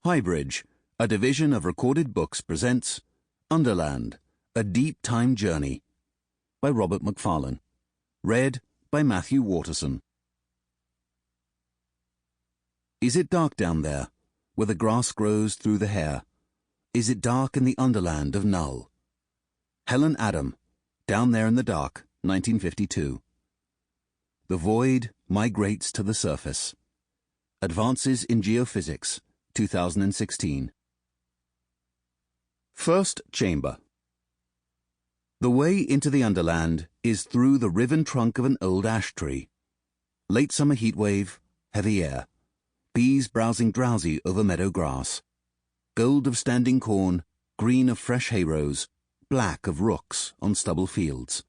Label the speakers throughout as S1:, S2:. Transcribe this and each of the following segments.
S1: HighBridge, a division of Recorded Books, presents Underland, A Deep Time Journey by Cormac McCarthy. Read by Matthew Waterson. Is it dark down there, where the grass grows through the hair? Is it dark in the Underland of Null? Helen Adam, Down There in the Dark, 1952. The Void Migrates to the Surface. Advances in Geophysics, 2016. First Chamber. The way into the Underland is through the riven trunk of an old ash tree. Late summer heatwave, heavy air, bees browsing drowsy over meadow grass, gold of standing corn, green of fresh hayrows, black of rooks on stubble fields.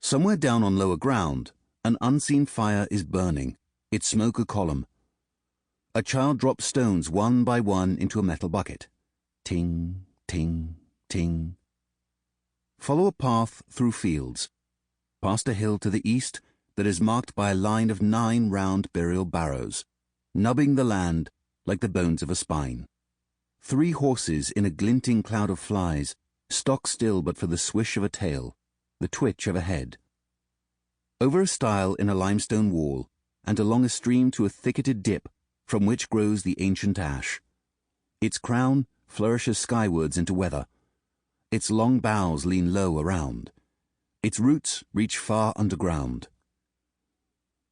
S1: Somewhere down on lower ground, an unseen fire is burning, its smoke a column. A child drops stones one by one into a metal bucket. Ting, ting, ting. Follow a path through fields, past a hill to the east that is marked by a line of 9 round burial barrows, nubbing the land like the bones of a spine. 3 horses in a glinting cloud of flies, stock still but for the swish of a tail, the twitch of a head. Over a stile in a limestone wall, and along a stream to a thicketed dip from which grows the ancient ash. Its crown flourishes skywards into weather. Its long boughs lean low around. Its roots reach far underground.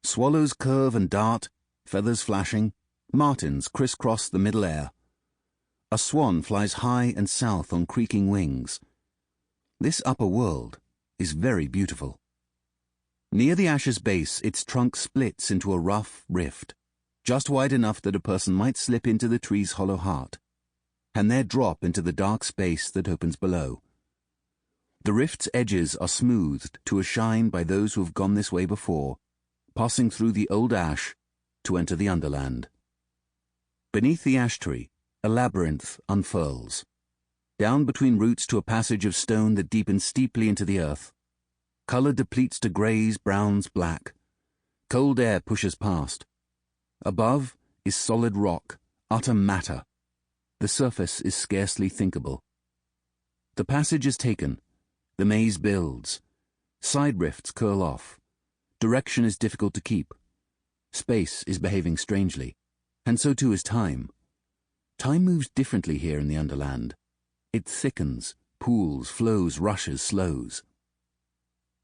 S1: Swallows curve and dart, feathers flashing, martins crisscross the middle air. A swan flies high and south on creaking wings. This upper world is very beautiful. Near the ash's base, its trunk splits into a rough rift, just wide enough that a person might slip into the tree's hollow heart, and there drop into the dark space that opens below. The rift's edges are smoothed to a shine by those who have gone this way before, passing through the old ash to enter the Underland. Beneath the ash tree, a labyrinth unfurls. Down between roots to a passage of stone that deepens steeply into the earth. Color depletes to grays, browns, black. Cold air pushes past. Above is solid rock, utter matter. The surface is scarcely thinkable. The passage is taken. The maze builds. Side rifts curl off. Direction is difficult to keep. Space is behaving strangely, and so too is time. Time moves differently here in the Underland. It thickens, pools, flows, rushes, slows.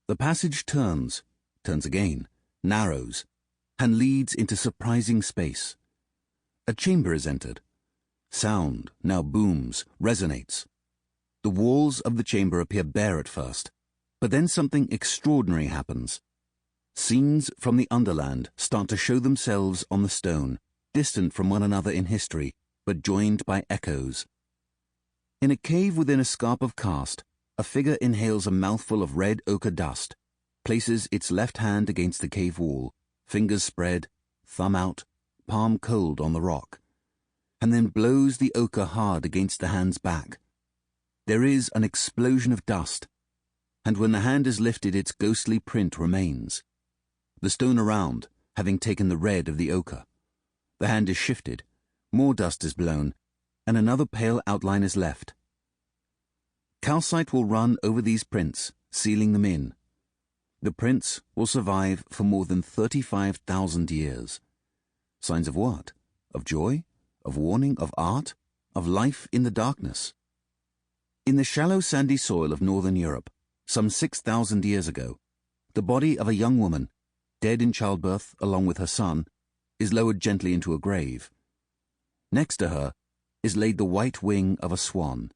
S1: The passage turns again, narrows, and leads into surprising space. A chamber is entered. Sound now booms, resonates. The walls of the chamber appear bare at first, but then something extraordinary happens. Scenes from the Underland start to show themselves on the stone, distant from one another in history, but joined by echoes. In a cave within a scarp of karst, a figure inhales a mouthful of red ochre dust, places its left hand against the cave wall, fingers spread, thumb out, palm cold on the rock, and then blows the ochre hard against the hand's back. There is an explosion of dust, and when the hand is lifted, its ghostly print remains. The stone around, having taken the red of the ochre. The hand is shifted, more dust is blown, and another pale outline is left. Calcite will run over these prints, sealing them in. The prints will survive for more than 35,000 years. Signs of what? Of joy? Of warning? Of art? Of life in the darkness? In the shallow sandy soil of northern Europe, some 6,000 years ago, the body of a young woman, dead in childbirth along with her son, is lowered gently into a grave. Next to her is laid the white wing of a swan.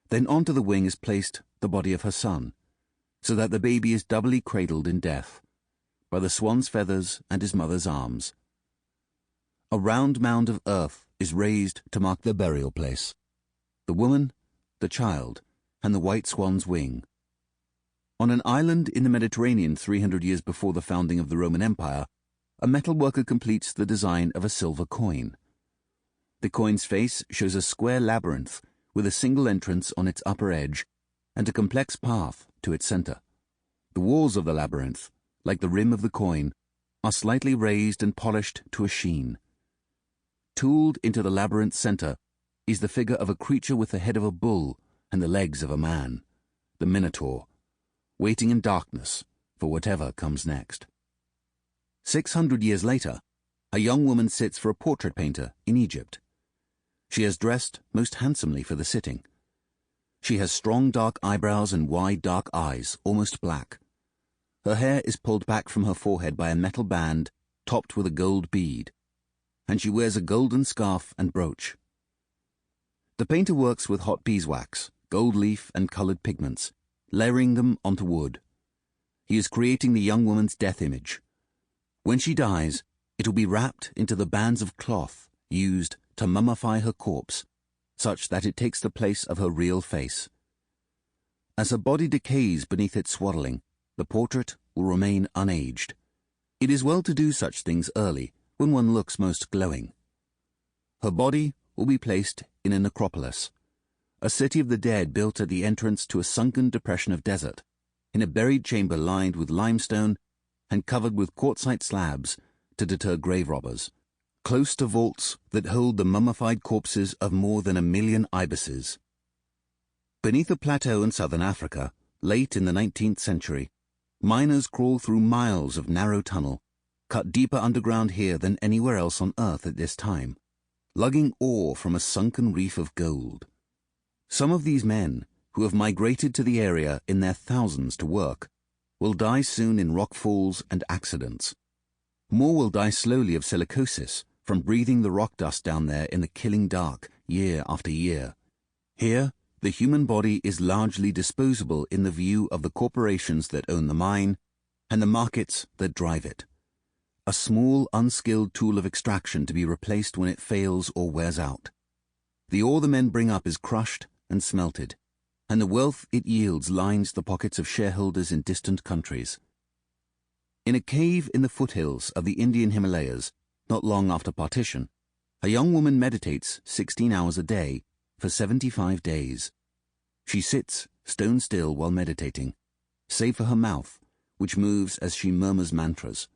S1: Then onto the wing is placed the body of her son, so that the baby is doubly cradled in death, by the swan's feathers and his mother's arms. A round mound of earth is raised to mark the burial place. The woman, the child, and the white swan's wing. On an island in the Mediterranean 300 years before the founding of the Roman Empire, a metalworker completes the design of a silver coin. The coin's face shows a square labyrinth with a single entrance on its upper edge and a complex path to its center. The walls of the labyrinth, like the rim of the coin, are slightly raised and polished to a sheen. Tooled into the labyrinth's center is the figure of a creature with the head of a bull and the legs of a man, the Minotaur, waiting in darkness for whatever comes next. 600 years later, a young woman sits for a portrait painter in Egypt. She has dressed most handsomely for the sitting. She has strong dark eyebrows and wide dark eyes, almost black. Her hair is pulled back from her forehead by a metal band topped with a gold bead, and she wears a golden scarf and brooch. The painter works with hot beeswax, gold leaf, and colored pigments, layering them onto wood. He is creating the young woman's death image. When she dies, it will be wrapped into the bands of cloth used to mummify her corpse, such that it takes the place of her real face. As her body decays beneath its swaddling, the portrait will remain unaged. It is well to do such things early, when one looks most glowing. Her body will be placed in a necropolis, a city of the dead built at the entrance to a sunken depression of desert, in a buried chamber lined with limestone and covered with quartzite slabs to deter grave robbers, close to vaults that hold the mummified corpses of more than 1 million ibises. Beneath a plateau in southern Africa, late in the 19th century, miners crawl through miles of narrow tunnel, cut deeper underground here than anywhere else on Earth at this time, lugging ore from a sunken reef of gold. Some of these men, who have migrated to the area in their thousands to work, will die soon in rock falls and accidents. More will die slowly of silicosis from breathing the rock dust down there in the killing dark year after year. Here, the human body is largely disposable in the view of the corporations that own the mine and the markets that drive it. A small, unskilled tool of extraction to be replaced when it fails or wears out. The ore the men bring up is crushed and smelted, and the wealth it yields lines the pockets of shareholders in distant countries. In a cave in the foothills of the Indian Himalayas, not long after partition, a young woman meditates 16 hours a day for 75 days. She sits stone still while meditating, save for her mouth, which moves as she murmurs mantras.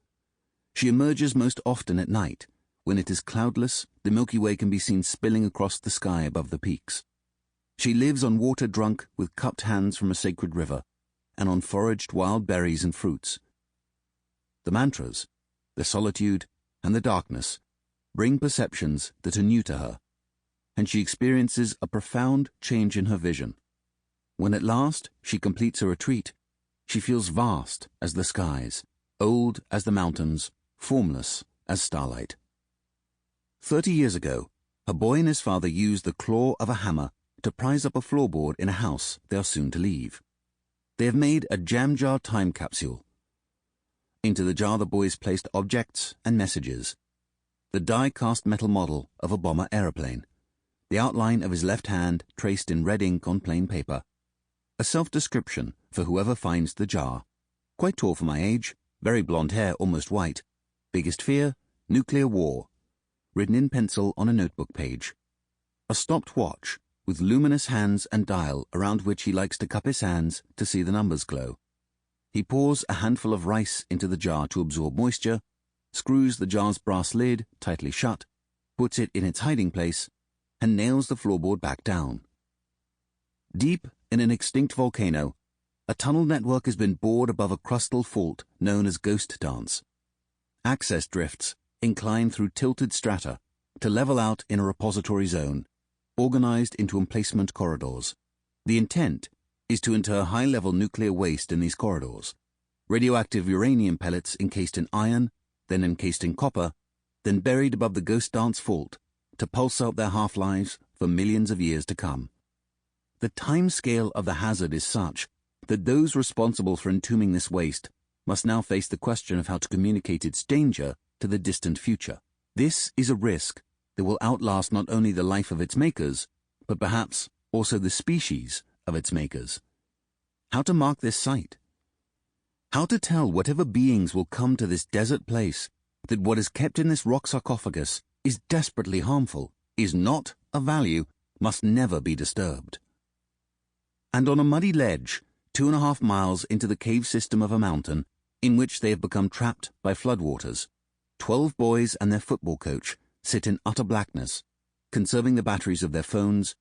S1: She emerges most often at night. When it is cloudless, the Milky Way can be seen spilling across the sky above the peaks. She lives on water drunk with cupped hands from a sacred river, and on foraged wild berries and fruits. The mantras, the solitude, and the darkness bring perceptions that are new to her, and she experiences a profound change in her vision. When at last she completes her retreat, she feels vast as the skies, old as the mountains, formless as starlight. 30 years ago, a boy and his father used the claw of a hammer to prise up a floorboard in a house they are soon to leave. They have made a jam jar time capsule. Into the jar the boys placed objects and messages. The die-cast metal model of a bomber aeroplane, the outline of his left hand traced in red ink on plain paper, a self-description for whoever finds the jar. Quite tall for my age, very blonde hair, almost white. Biggest fear, nuclear war. Written in pencil on a notebook page. A stopped watch with luminous hands and dial around which he likes to cup his hands to see the numbers glow. He pours a handful of rice into the jar to absorb moisture, screws the jar's brass lid tightly shut, puts it in its hiding place, and nails the floorboard back down. Deep in an extinct volcano, a tunnel network has been bored above a crustal fault known as Ghost Dance. Access drifts incline through tilted strata to level out in a repository zone, organized into emplacement corridors. The intent is to inter high-level nuclear waste in these corridors, radioactive uranium pellets encased in iron, then encased in copper, then buried above the Ghost Dance fault to pulse out their half-lives for millions of years to come. The time scale of the hazard is such that those responsible for entombing this waste must now face the question of how to communicate its danger to the distant future. This is a risk that will outlast not only the life of its makers, but perhaps also the species of its makers. How to mark this site? How to tell whatever beings will come to this desert place that what is kept in this rock sarcophagus is desperately harmful, is not of value, must never be disturbed. And on a muddy ledge, 2.5 miles into the cave system of a mountain, in which they have become trapped by floodwaters, 12 boys and their football coach sit in utter blackness, conserving the batteries of their phones,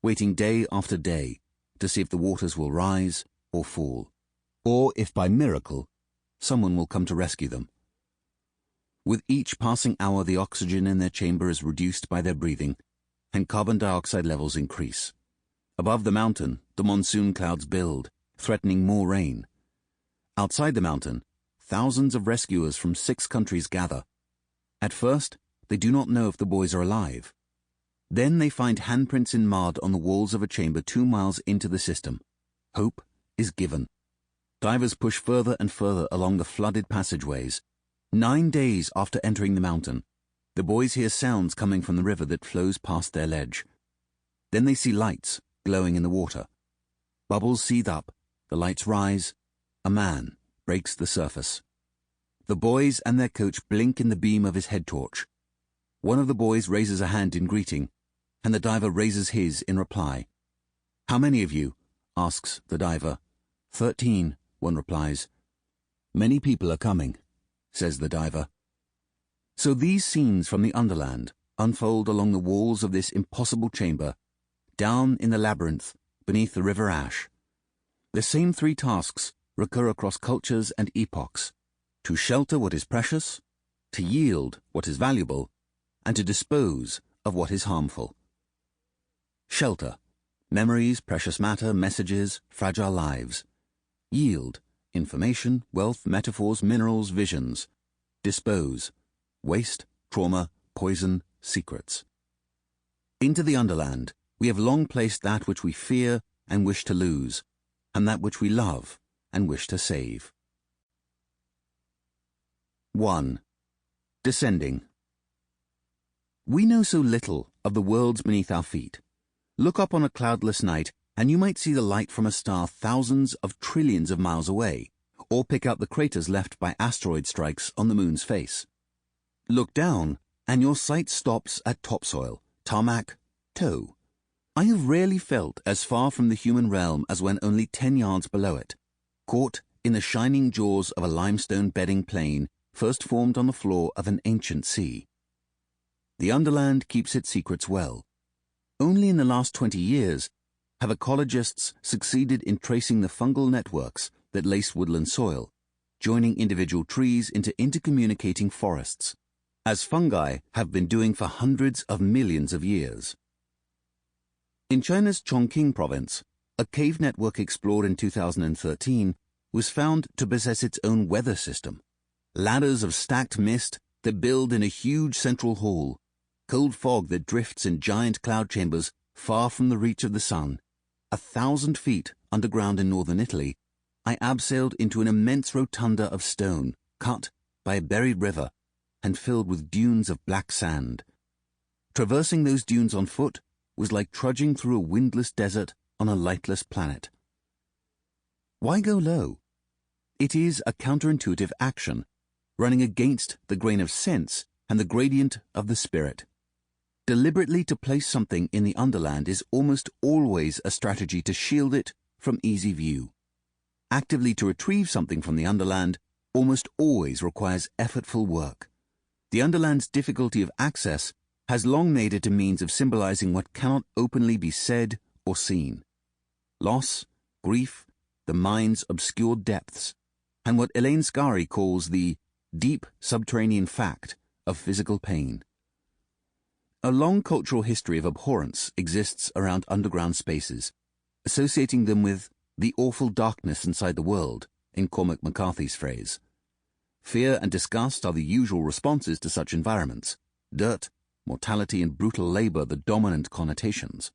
S1: waiting day after day to see if the waters will rise or fall, or if by miracle someone will come to rescue them. With each passing hour, the oxygen in their chamber is reduced by their breathing, and carbon dioxide levels increase. Above the mountain, the monsoon clouds build, threatening more rain. Outside the mountain, thousands of rescuers from 6 countries gather. At first, they do not know if the boys are alive. Then they find handprints in mud on the walls of a chamber 2 miles into the system. Hope is given. Divers push further and further along the flooded passageways. 9 days after entering the mountain, the boys hear sounds coming from the river that flows past their ledge. Then they see lights glowing in the water. Bubbles seethe up, the lights rise, a man breaks the surface. The boys and their coach blink in the beam of his head torch. One of the boys raises a hand in greeting, and the diver raises his in reply. "How many of you?" asks the diver. 13, one replies. "Many people are coming," says the diver. So these scenes from the Underland unfold along the walls of this impossible chamber, down in the labyrinth beneath the River Ash. The same 3 tasks recur across cultures and epochs: to shelter what is precious, to yield what is valuable, and to dispose of what is harmful. Shelter: memories, precious matter, messages, fragile lives. Yield: information, wealth, metaphors, minerals, visions. Dispose: waste, trauma, poison, secrets. Into the Underland, we have long placed that which we fear and wish to lose, and that which we love and wish to save. 1. Descending. We know so little of the worlds beneath our feet. Look up on a cloudless night, and you might see the light from a star thousands of trillions of miles away, or pick out the craters left by asteroid strikes on the moon's face. Look down, and your sight stops at topsoil, tarmac, toe. I have rarely felt as far from the human realm as when only 10 yards below it, caught in the shining jaws of a limestone bedding plain first formed on the floor of an ancient sea. The Underland keeps its secrets well. Only in the last 20 years have ecologists succeeded in tracing the fungal networks that lace woodland soil, joining individual trees into intercommunicating forests, as fungi have been doing for hundreds of millions of years. In China's Chongqing province, a cave network explored in 2013 was found to possess its own weather system. Ladders of stacked mist that build in a huge central hall, cold fog that drifts in giant cloud chambers far from the reach of the sun. 1,000 feet underground in northern Italy, I abseiled into an immense rotunda of stone, cut by a buried river and filled with dunes of black sand. Traversing those dunes on foot was like trudging through a windless desert on a lightless planet. Why go low? It is a counterintuitive action, running against the grain of sense and the gradient of the spirit. Deliberately to place something in the Underland is almost always a strategy to shield it from easy view. Actively to retrieve something from the Underland almost always requires effortful work. The Underland's difficulty of access has long made it a means of symbolizing what cannot openly be said or seen. Loss, grief, the mind's obscured depths, and what Elaine Scarry calls the deep subterranean fact of physical pain. A long cultural history of abhorrence exists around underground spaces, associating them with the awful darkness inside the world, in Cormac McCarthy's phrase. Fear and disgust are the usual responses to such environments. Dirt, mortality, and brutal labor the dominant connotations.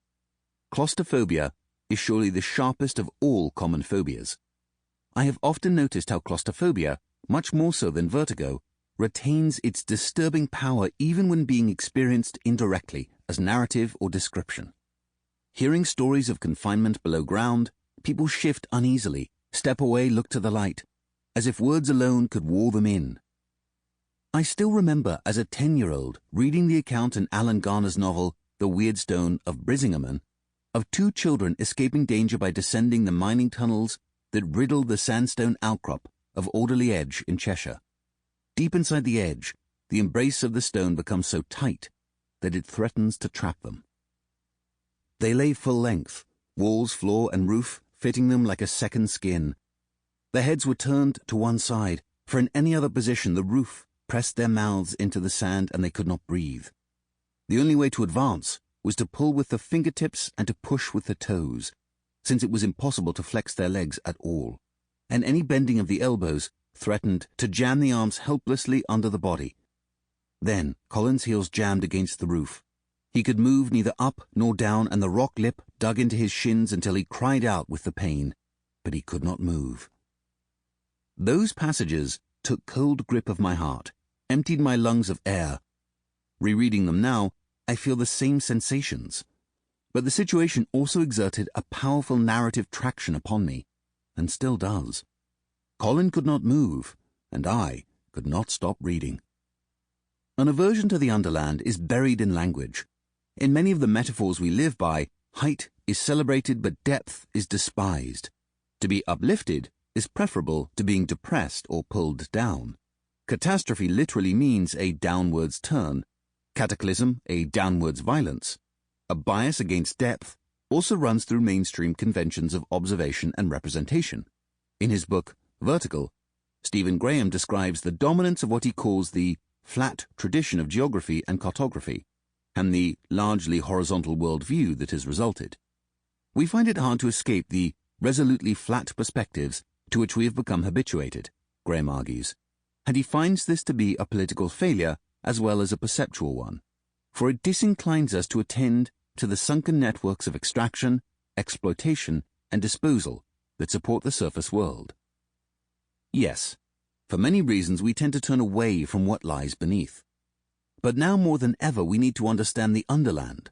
S1: Claustrophobia is surely the sharpest of all common phobias. I have often noticed how claustrophobia, much more so than vertigo, retains its disturbing power even when being experienced indirectly as narrative or description. Hearing stories of confinement below ground, people shift uneasily, step away, look to the light, as if words alone could wall them in. I still remember as a 10-year-old reading the account in Alan Garner's novel The Weirdstone of Brisingamen of 2 children escaping danger by descending the mining tunnels that riddle the sandstone outcrop of Alderley Edge in Cheshire. Deep inside the edge, the embrace of the stone becomes so tight that it threatens to trap them. They lay full length, walls, floor, and roof fitting them like a second skin. Their heads were turned to one side, for in any other position the roof pressed their mouths into the sand and they could not breathe. The only way to advance was to pull with the fingertips and to push with the toes, since it was impossible to flex their legs at all, and any bending of the elbows threatened to jam the arms helplessly under the body. Then Colin's heels jammed against the roof. He could move neither up nor down, and the rock lip dug into his shins until he cried out with the pain, but he could not move. Those passages took cold grip of my heart, emptied my lungs of air. Rereading them now, I feel the same sensations. But the situation also exerted a powerful narrative traction upon me, and still does. Colin could not move, and I could not stop reading. An aversion to the Underland is buried in language. In many of the metaphors we live by, height is celebrated but depth is despised. To be uplifted is preferable to being depressed or pulled down. Catastrophe literally means a downwards turn, cataclysm a downwards violence. A bias against depth also runs through mainstream conventions of observation and representation. In his book, Vertical, Stephen Graham describes the dominance of what he calls the flat tradition of geography and cartography, and the largely horizontal worldview that has resulted. We find it hard to escape the resolutely flat perspectives to which we have become habituated, Graham argues, and he finds this to be a political failure as well as a perceptual one, for it disinclines us to attend to the sunken networks of extraction, exploitation, and disposal that support the surface world. Yes, for many reasons we tend to turn away from what lies beneath. But now more than ever we need to understand the Underland.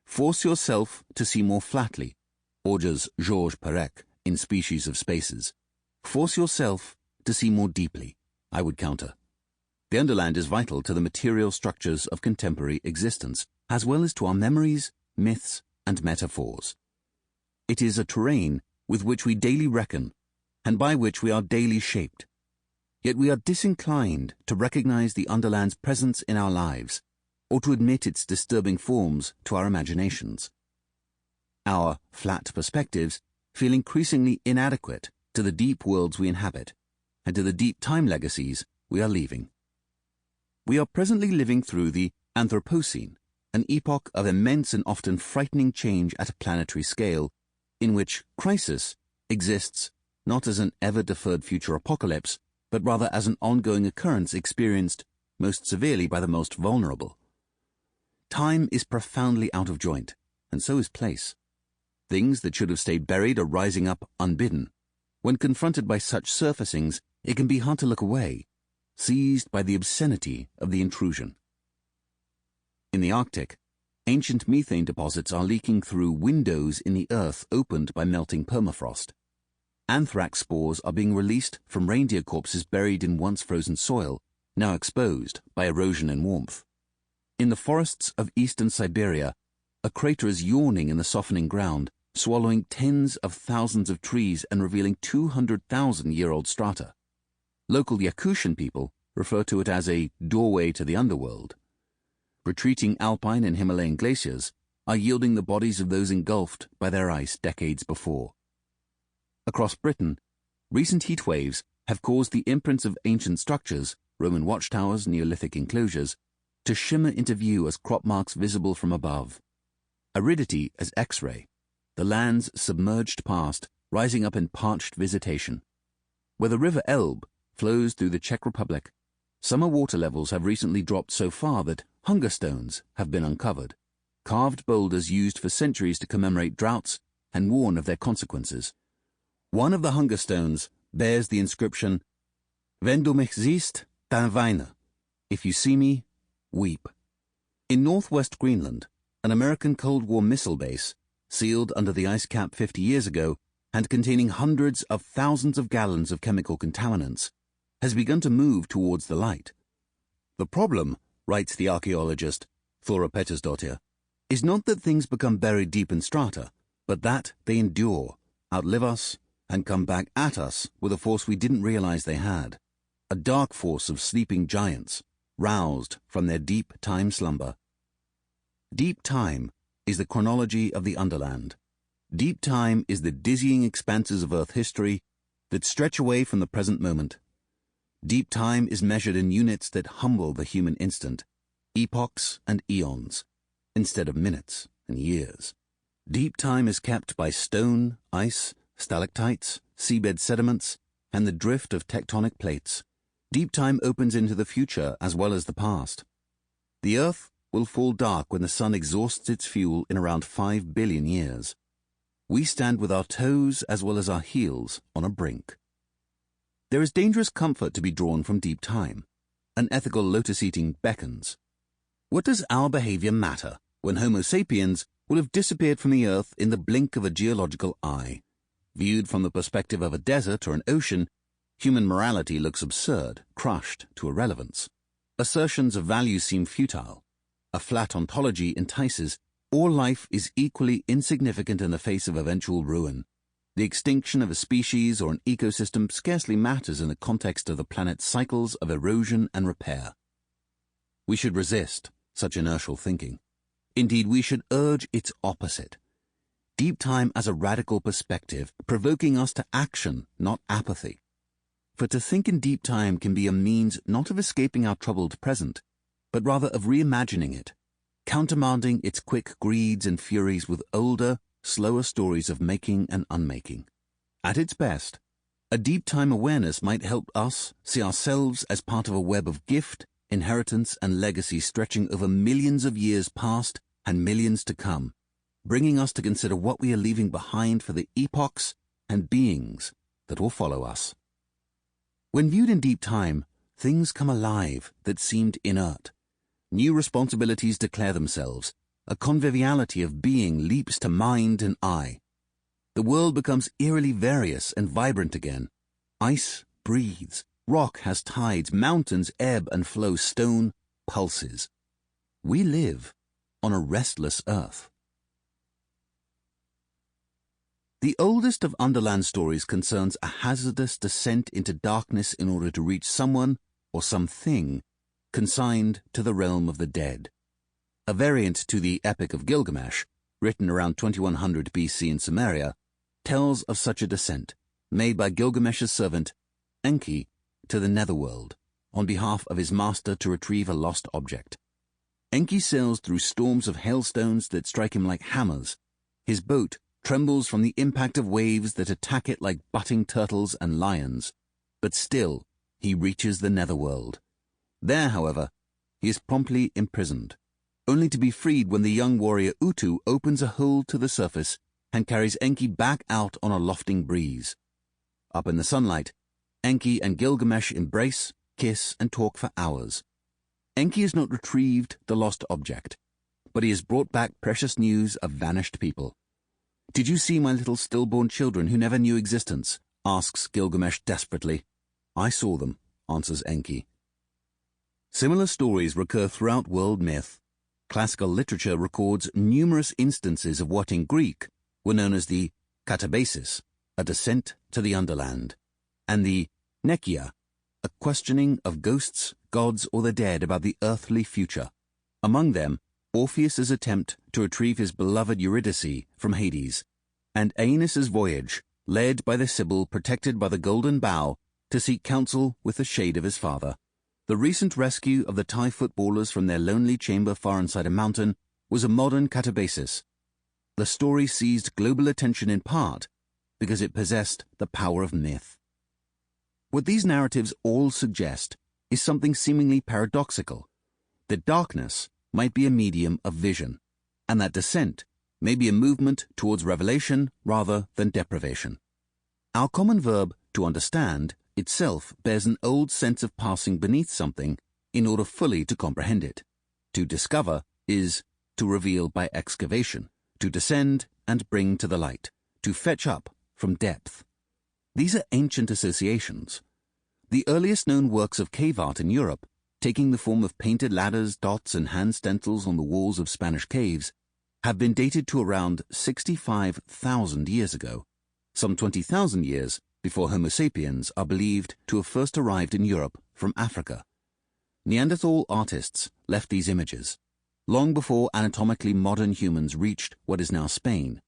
S1: Force yourself to see more flatly, urges Georges Perec in Species of Spaces. Force yourself to see more deeply, I would counter. The Underland is vital to the material structures of contemporary existence, as well as to our memories, myths, and metaphors. It is a terrain with which we daily reckon, and by which we are daily shaped. Yet we are disinclined to recognize the Underland's presence in our lives, or to admit its disturbing forms to our imaginations. Our flat perspectives feel increasingly inadequate to the deep worlds we inhabit, and to the deep time legacies we are leaving. We are presently living through the Anthropocene, an epoch of immense and often frightening change at a planetary scale, in which crisis exists not as an ever-deferred future apocalypse, but rather as an ongoing occurrence experienced most severely by the most vulnerable. Time is profoundly out of joint, and so is place. Things that should have stayed buried are rising up unbidden. When confronted by such surfacings, it can be hard to look away, seized by the obscenity of the intrusion. In the Arctic, ancient methane deposits are leaking through windows in the earth opened by melting permafrost. Anthrax spores are being released from reindeer corpses buried in once frozen soil, now exposed by erosion and warmth. In the forests of eastern Siberia, a crater is yawning in the softening ground, swallowing tens of thousands of trees and revealing 200,000-year-old strata. Local Yakutian people refer to it as a doorway to the underworld. Retreating alpine and Himalayan glaciers are yielding the bodies of those engulfed by their ice decades before. Across Britain, recent heat waves have caused the imprints of ancient structures, Roman watchtowers, Neolithic enclosures, to shimmer into view as crop marks visible from above. Aridity as X-ray, the land's submerged past rising up in parched visitation. Where the river Elbe flows through the Czech Republic, summer water levels have recently dropped so far that hunger stones have been uncovered, carved boulders used for centuries to commemorate droughts and warn of their consequences. One of the hunger stones bears the inscription, "Wenn du mich siehst, dann weine." If you see me, weep. In northwest Greenland, an American Cold War missile base, sealed under the ice cap 50 years ago and containing hundreds of thousands of gallons of chemical contaminants, has begun to move towards the light. The problem, writes the archaeologist Thora Pettersdottir, is not that things become buried deep in strata, but that they endure, outlive us, and come back at us with a force we didn't realize they had, a dark force of sleeping giants, roused from their deep time slumber. Deep time is the chronology of the Underland. Deep time is the dizzying expanses of Earth history that stretch away from the present moment. Deep time is measured in units that humble the human instant, epochs and eons, instead of minutes and years. Deep time is kept by stone, ice, stalactites, seabed sediments, and the drift of tectonic plates. Deep time opens into the future as well as the past. The Earth will fall dark when the sun exhausts its fuel in around 5 billion years. We stand with our toes as well as our heels on a brink. There is dangerous comfort to be drawn from deep time. An ethical lotus-eating beckons. What does our behavior matter when Homo sapiens will have disappeared from the Earth in the blink of a geological eye? Viewed from the perspective of a desert or an ocean, human morality looks absurd, crushed to irrelevance. Assertions of values seem futile. A flat ontology entices. All life is equally insignificant in the face of eventual ruin. The extinction of a species or an ecosystem scarcely matters in the context of the planet's cycles of erosion and repair. We should resist such inertial thinking. Indeed, we should urge its opposite. Deep time as a radical perspective, provoking us to action, not apathy. For to think in deep time can be a means not of escaping our troubled present, but rather of reimagining it, countermanding its quick greeds and furies with older, slower stories of making and unmaking. At its best, a deep time awareness might help us see ourselves as part of a web of gift, inheritance, and legacy stretching over millions of years past and millions to come, bringing us to consider what we are leaving behind for the epochs and beings that will follow us. When viewed in deep time, things come alive that seemed inert. New responsibilities declare themselves. A conviviality of being leaps to mind and eye. The world becomes eerily various and vibrant again. Ice breathes, rock has tides, mountains ebb and flow, stone pulses. We live on a restless earth. The oldest of Underland stories concerns a hazardous descent into darkness in order to reach someone or something consigned to the realm of the dead. A variant to the Epic of Gilgamesh, written around 2100 BC in Sumeria, tells of such a descent, made by Gilgamesh's servant, Enki, to the netherworld, on behalf of his master to retrieve a lost object. Enki sails through storms of hailstones that strike him like hammers. His boat trembles from the impact of waves that attack it like butting turtles and lions, but still he reaches the netherworld. There, however, he is promptly imprisoned, only to be freed when the young warrior Utu opens a hole to the surface and carries Enki back out on a lofting breeze. Up in the sunlight, Enki and Gilgamesh embrace, kiss, and talk for hours. Enki has not retrieved the lost object, but he has brought back precious news of vanished people. "Did you see my little stillborn children who never knew existence?" asks Gilgamesh desperately. "I saw them," answers Enki. Similar stories recur throughout world myth. Classical literature records numerous instances of what in Greek were known as the katabasis, a descent to the underland, and the nekia, a questioning of ghosts, gods, or the dead about the earthly future. Among them, Orpheus's attempt to retrieve his beloved Eurydice from Hades, and Aeneas's voyage, led by the Sibyl protected by the golden bough to seek counsel with the shade of his father. The recent rescue of the Thai footballers from their lonely chamber far inside a mountain was a modern catabasis. The story seized global attention in part because it possessed the power of myth. What these narratives all suggest is something seemingly paradoxical, that darkness might be a medium of vision, and that descent may be a movement towards revelation rather than deprivation. Our common verb, to understand, itself bears an old sense of passing beneath something in order fully to comprehend it. To discover is to reveal by excavation, to descend and bring to the light, to fetch up from depth. These are ancient associations. The earliest known works of cave art in Europe, taking the form of painted ladders, dots, and hand stencils on the walls of Spanish caves, have been dated to around 65,000 years ago, some 20,000 years before Homo sapiens are believed to have first arrived in Europe from Africa. Neanderthal artists left these images. Long before anatomically modern humans reached what is now Spain,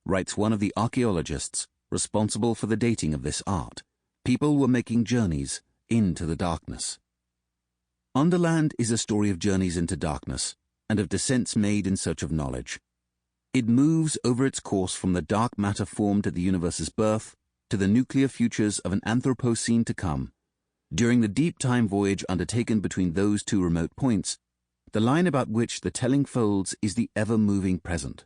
S1: writes one of the archaeologists responsible for the dating of this art, people were making journeys into the darkness. Underland is a story of journeys into darkness and of descents made in search of knowledge. It moves over its course from the dark matter formed at the universe's birth to the nuclear futures of an Anthropocene to come. During the deep time voyage undertaken between those two remote points, the line about which the telling folds is the ever-moving present.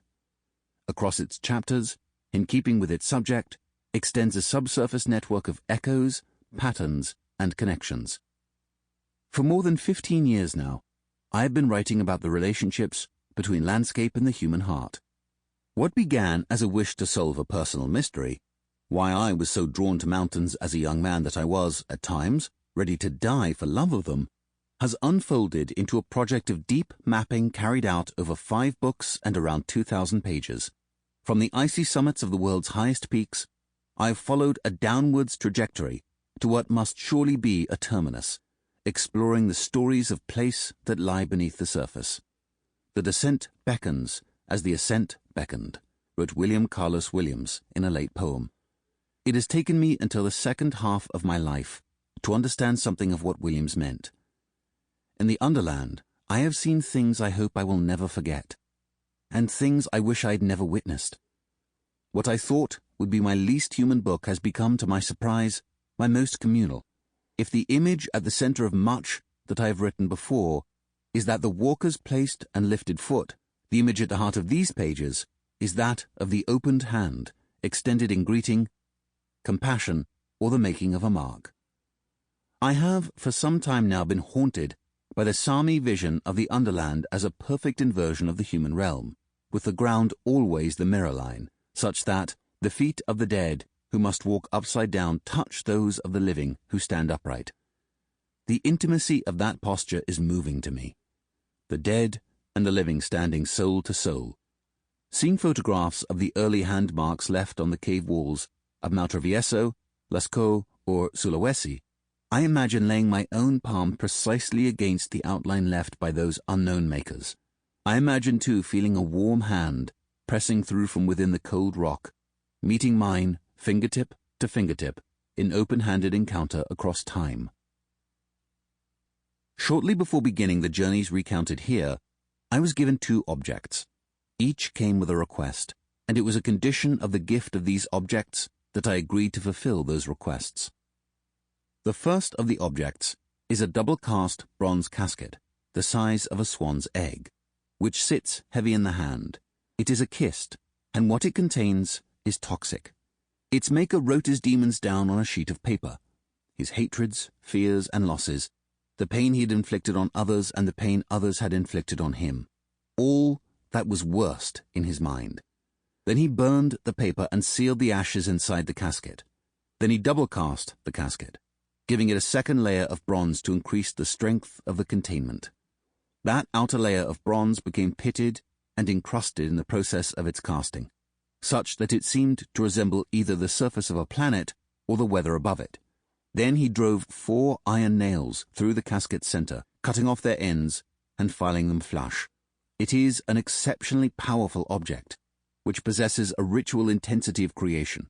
S1: Across its chapters, in keeping with its subject, extends a subsurface network of echoes, patterns, and connections. For more than 15 years now, I have been writing about the relationships between landscape and the human heart. What began as a wish to solve a personal mystery, why I was so drawn to mountains as a young man that I was, at times, ready to die for love of them, has unfolded into a project of deep mapping carried out over 5 books and around 2,000 pages. From the icy summits of the world's highest peaks, I have followed a downwards trajectory to what must surely be a terminus, exploring the stories of place that lie beneath the surface. The descent beckons as the ascent beckoned, wrote William Carlos Williams in a late poem. It has taken me until the second half of my life to understand something of what Williams meant. In the Underland, I have seen things I hope I will never forget, and things I wish I had never witnessed. What I thought would be my least human book has become, to my surprise, my most communal. If the image at the center of much that I have written before is that the walker's placed and lifted foot, the image at the heart of these pages is that of the opened hand, extended in greeting, compassion, or the making of a mark. I have for some time now been haunted by the Sami vision of the Underland as a perfect inversion of the human realm, with the ground always the mirror line, such that the feet of the dead who must walk upside down touch those of the living who stand upright. The intimacy of that posture is moving to me. The dead and the living standing soul to soul. Seeing photographs of the early hand marks left on the cave walls of Mount Travieso, Lascaux, or Sulawesi, I imagine laying my own palm precisely against the outline left by those unknown makers. I imagine, too, feeling a warm hand pressing through from within the cold rock, meeting mine, fingertip to fingertip, in open-handed encounter across time. Shortly before beginning the journeys recounted here, I was given 2 objects. Each came with a request, and it was a condition of the gift of these objects that I agreed to fulfill those requests. The first of the objects is a double-cast bronze casket, the size of a swan's egg, which sits heavy in the hand. It is a kist, and what it contains is toxic. Its maker wrote his demons down on a sheet of paper, his hatreds, fears, and losses, the pain he had inflicted on others and the pain others had inflicted on him, all that was worst in his mind. Then he burned the paper and sealed the ashes inside the casket. Then he double-cast the casket, giving it a second layer of bronze to increase the strength of the containment. That outer layer of bronze became pitted and encrusted in the process of its casting, such that it seemed to resemble either the surface of a planet or the weather above it. Then he drove 4 iron nails through the casket's center, cutting off their ends and filing them flush. It is an exceptionally powerful object, which possesses a ritual intensity of creation.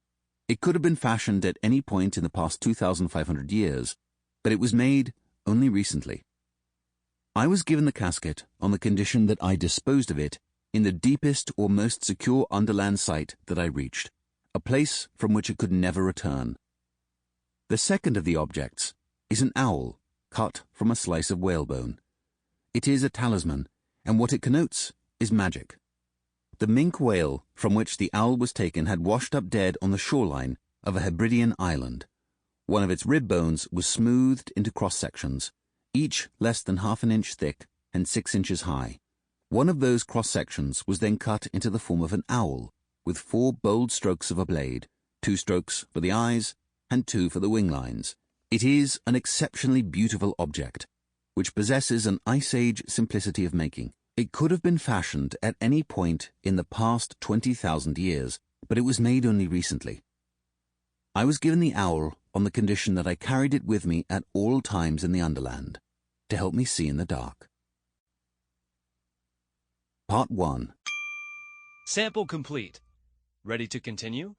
S1: It could have been fashioned at any point in the past 2,500 years, but it was made only recently. I was given the casket on the condition that I disposed of it in the deepest or most secure underland site that I reached, a place from which it could never return. The second of the objects is an owl cut from a slice of whalebone. It is a talisman, and what it connotes is magic. The minke whale from which the owl was taken had washed up dead on the shoreline of a Hebridean island. One of its rib bones was smoothed into cross-sections, each less than half an inch thick and 6 inches high. One of those cross-sections was then cut into the form of an owl, with 4 bold strokes of a blade, 2 strokes for the eyes and 2 for the wing lines. It is an exceptionally beautiful object, which possesses an Ice Age simplicity of making. It could have been fashioned at any point in the past 20,000 years, but it was made only recently. I was given the owl on the condition that I carried it with me at all times in the Underland, to help me see in the dark. Part 1.
S2: Sample complete. Ready to continue?